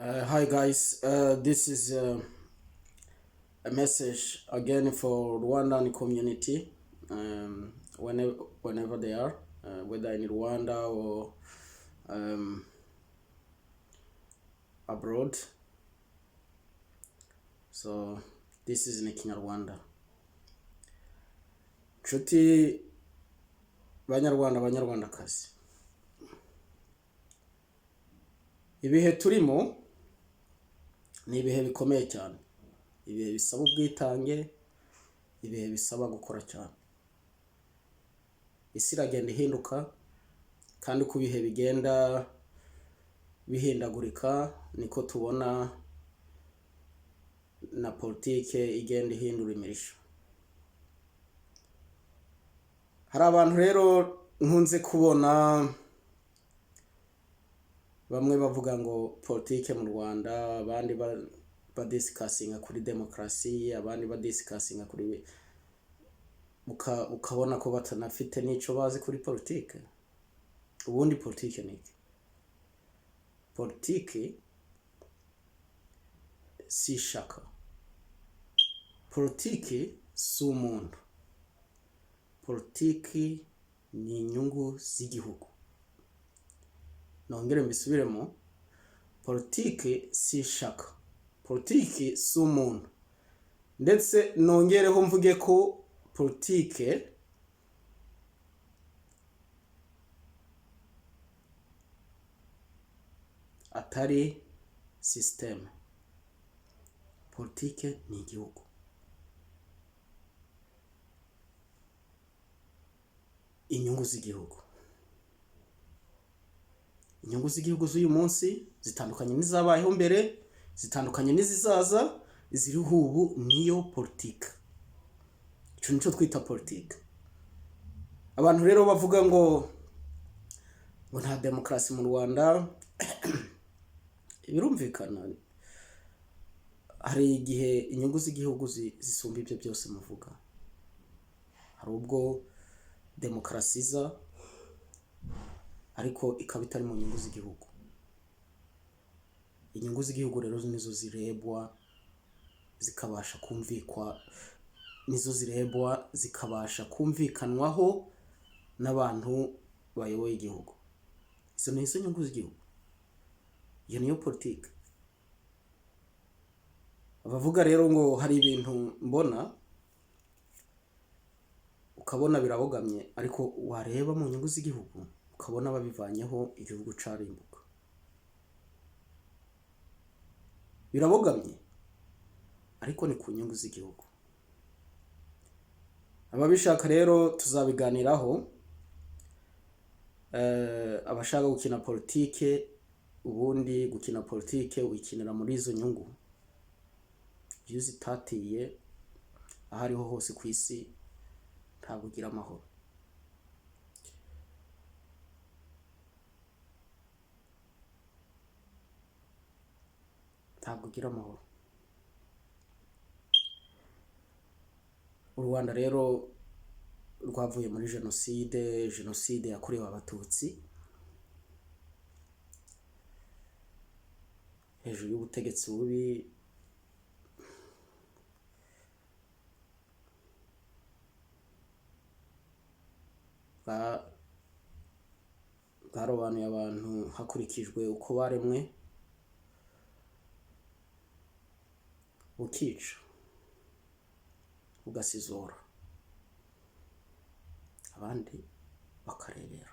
Hi guys, this is a message again for Rwandan community. Whenever they are, whether in Rwanda or abroad. So this is in Kinyarwanda. Nshuti banyarwanda banyarwandakazi, ibihe turimo ni ibihe bikomeye cyane, ibihe bisaba ubwitange, ibihe bisaba gukora cyane. Isi iragenda ihinduka, kandi uko ibihe bigenda bihindagurika niko tubona na politike igenda ihindura imirisho. Hari abantu rero nkunze kubona bamwe bavuga ngo politike mu Rwanda, abandi badiscussing kuri demokrasi, abandi badiscussing kuri ukabona ko batanafite nico bazi kuri politike. Ubundi politike ni iki? Politike si shaka. Politike si umuntu. Politike ni inyungu z'igihugu. Nongere mbisubiremo, politike si shaka. Politike si umuntu. Ndetse nongereho mvuge ko politike atari system. Politike ni igihugu. Inyungu z'igihugu. Inyungu z'igihugu z'uyu munsi zitandukanye n'izabayeho mbere, zitandukanye n'izizaza, iziriho ubu niyo politike. Ico nico twita politike. Abantu rero bavuga ngo nta demokrasi mu Rwanda, birumvikana. Hari igihe inyungu z'igihugu zisumba ibyo byose muvuga. Hari ubwo demokrasi iza ariko ikaba itari mu nyungu z'igihugu. Inyungu z'igihugu rero nizo zirebwa zikabasha kumvikwa, nizo zirebwa zikabasha kumvikanwaho n'abantu bayoboye igihugu. Izo ni izo nyungu z'igihugu. Iyo niyo politike. Abavuga rero ngo hari ibintu mbona ukabona birabogamye, ariko wareba mu nyungu z'igihugu ukabona babivanyeho igihugu carimbuka. Birabogamye ariko ni ku nyungu z'igihugu. Ababishaka rero tuzabiganiraho. Abashaka gukina politike, ubundi gukina politike wikinira muri izo nyungu. Iyo zitatiye ahariho hose ku isi ntabwo ugira amahoro. Ntabwo ugira amahoro. U Rwanda rero rwavuye muri jenoside yakorewe abatutsi hejuru y'ubutegetsi bubi bwarobanuye abantu hakurikijwe uko baremwe, bukica, bugasizora, abandi bakarebera.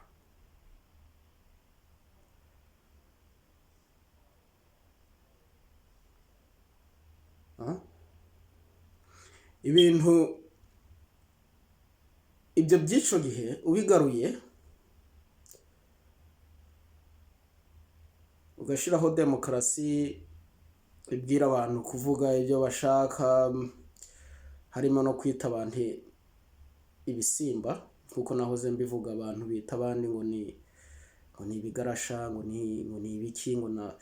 Ibintu ibyo by'ico gihe ubigaruye ugashiraho demokrasi ibwira abantu kuvuga ibyo bashaka, harimo no kwita abantu ibisimba, kuko nahoze mbivuga abantu bita abandi ngo ni ibigarasha, ngo ni ibiki, ngo na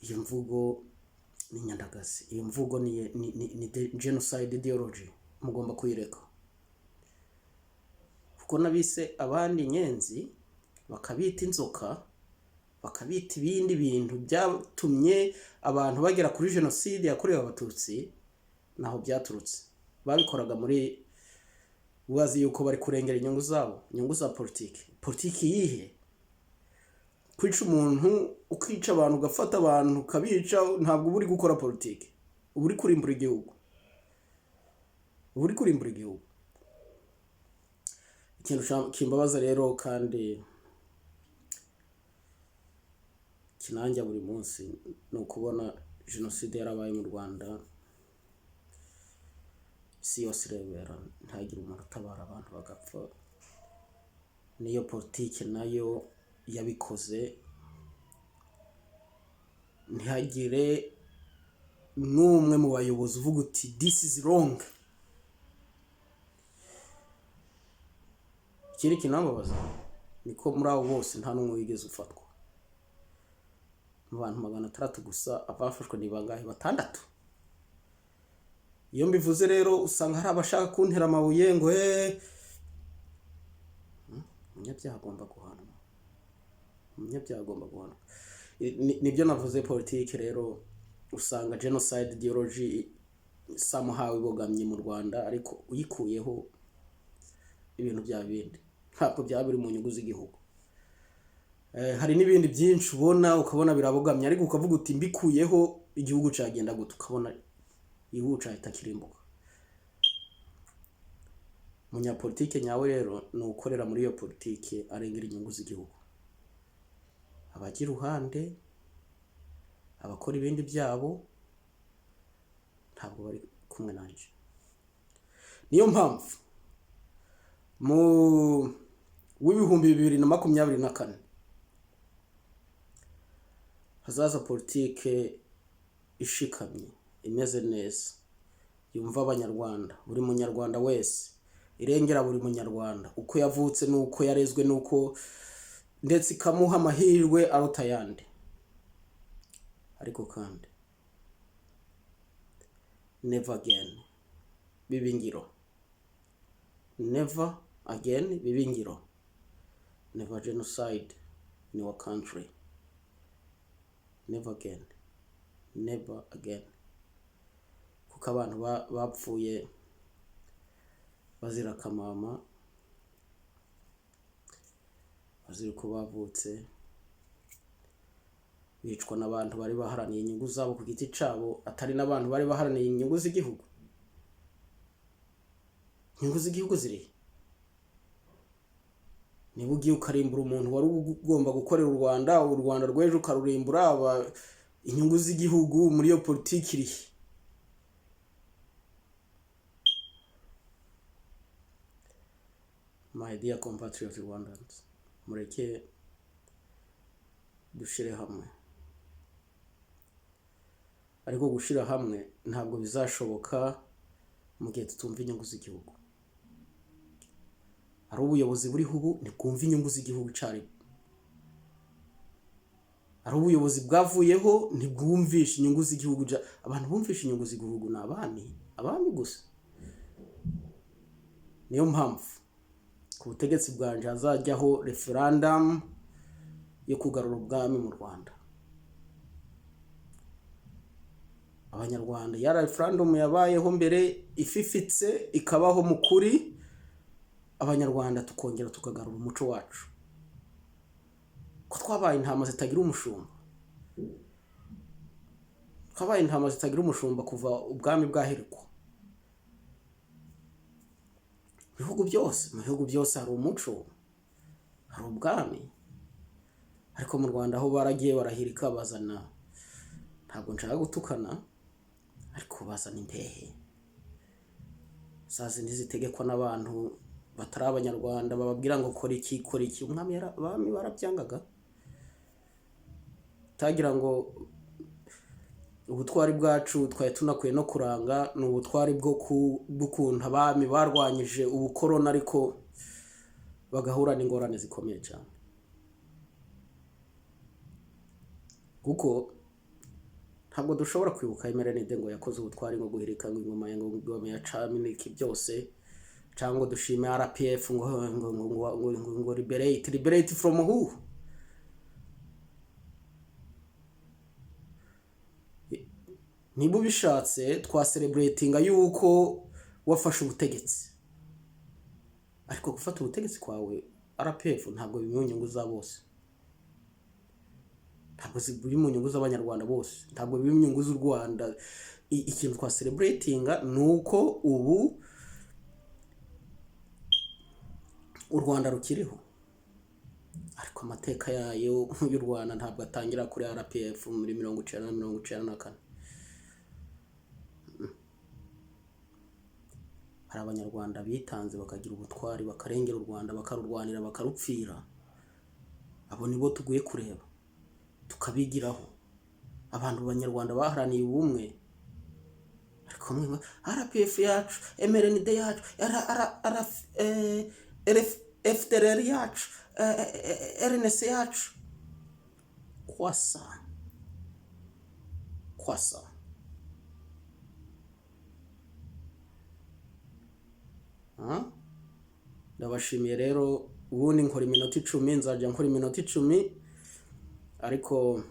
iyo mvugo ni nyandagazi. Iyo mvugo ni genocide ideology, mugomba kuyireka. Kuko nabise abandi nyenzi bakabita inzoka, bakabita ibindi bintu byatumye abantu bagera kuri jenoside yakorewe abatutsi, naho byaturutse. Babikoraga muri ubazi yuko bari kurengera inyungu zabo, inyungu za politiki yihe? Kwica umuntu, ukica abantu, ugafata abantu ukabica, ntabwo uba uri gukora politiki, uba uri kurimbura igihugu, ikintu kimbabaza rero kandi kinanjya buri munsi ni ukubona jenoside yarabaye mu Rwanda, isi yose irebera, ntagire umuntu utabara abantu bagapfa. Niyo politiki nayo yabikoze, ntihagire n'umwe mu bayobozi uvuga uti this is wrong. Ikindi kinambabaza niko muri abo bose nta n'umwe wigeze ufatwa. Mu bantu 600 gusa abafashwe ni bangahe? 6. Iyo mbivuze rero usanga hari abashaka kuntera amabuye ngo umunyabyaha agomba guhanwa, nibyo navuze. Politiki rero usanga genocide ideology somehow ibogamye mu Rwanda, ariko uyikuyeho ibintu bya bindi ntabwo byaba biri mu nyungu z'igihugu. Hari n'ibindi byinshi ubona ukabona birabogamye, ariko ukavuga uti mbikuyeho igihugu cyagenda gute, ukabona igihugu cyahita kirimbuka. Umunyapolitike nyawe rero ni ukorera muri iyo politiki arengera inyungu z'igihugu. Abagira uruhande, abakora ibindi byabo ntabwo bari kumwe nanje. Niyo mpamvu mu w'ibihumbi 2024 hazaza politike ishikamye, imeze neza, yumva abanyarwanda, buri munyarwanda wese, irengera buri munyarwanda uko yavutse nuko yarezwe, nuko ndetse ikamuha amahirwe aruta yandi. Ariko kandi never again bibingiro, never again bibingiro, never genocide in our country, never again, never again. Kuko abantu bapfuye bazira kamama, bazira uko bavutse, bicwa n'abantu bari baharaniye inyungu zabo ku giti cyabo, atari n'abantu bari baharaniye inyungu z'igihugu. Inyungu z'igihugu ziri niba ugiye ukarimbura umuntu wari ugomba gukorera u Rwanda rw'ejo ukarurimbura, inyungu z'igihugu muri iyo politiki iri. My dear compatriots Rwandans, mureke dushire hamwe. Ariko gushira hamwe ntabwo bizashoboka mu gihe tutumva inyungu z'igihugu. Ari ubuyobozi buriho ubu ntibwumva inyungu z'igihugu cyari, ari ubuyobozi bwavuyeho ntibwumvisha inyungu z'igihugu. Abantu bumvisha inyungu z'igihugu ni abami gusa. Niyo mpamvu ku butegetsi bwanje hazajyaho referendum yo kugarura ubwami mu Rwanda. Abanyarwanda, yara referendum yabayeho mbere ififitse ikabaho mu kuri, Abanyarwanda tukongera tukagarura umuco wacu, ko twabaye intama zitagira umushumba. Twabaye intama zitagira umushumba kuva ubwami bwaherekwa. Mu bihugu byose hari umuco, hari ubwami, ariko mu Rwanda aho baragiye barahirika bazana, ntabwo nshaka gutukana, ariko bazana impehe zazindi zitegekwa n'abantu batari abanyarwanda, bababwira ngo kora iki. Abami barabyangaga, tagira ngo ubutwari bwacu twari tunakwiye no kuranga ni ubutwari bw'ukuntu abami barwanyije ubukorona, ariko bagahura n'ingorane zikomeye cyane. Kuko ntabwo dushobora kwibuka Emerenide ngo yakoze ubutwari ngo guhirika ingoma ya cami n'iki byose, cyangwa dushime RPF ngo liberate from who? niba ubishatse twaselebratinga yuko wafashe ubutegetsi, ariko gufata ubutegetsi kwawe RPF ntabwo biri mu nyungu za bose, ntabwo biri mu nyungu z'abanyarwanda bose, ntabwo biri mu nyungu z'u Rwanda. Ikintu twaselebratinga nuko ubu u Rwanda rukiriho, ariko amateka yayo y'u Rwanda ntabwo atangira kuri RPF muri 1994. Hari abanyarwanda bitanze bakagira ubutwari, bakarengera u Rwanda, bakarurwanira, bakarupfira. Abo nibo tuguye kureba tukabigiraho. Abantu b'abanyarwanda baharaniye ubumwe, ariko mwe RPF yacu, MRND yacu, FDLR yacu, RNC yacu, kwasa. Ndabashimiye rero. Ubundi nkora iminota 10, nzajya nkora iminota 10, ariko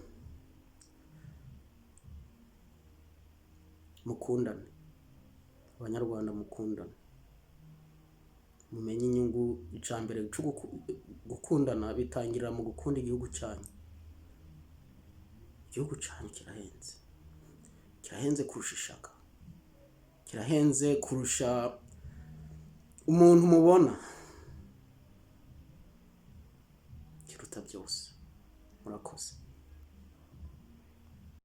mukundane, abanyarwanda mukundane, mumenye inyungu. Icambere cyo gukundana bitangirira mu gukunda igihugu cyanyu. Igihugu cyanyu kirahenze kurusha ishaka, kirahenze kurusha umuntu mubona, kiruta byose. Murakoze.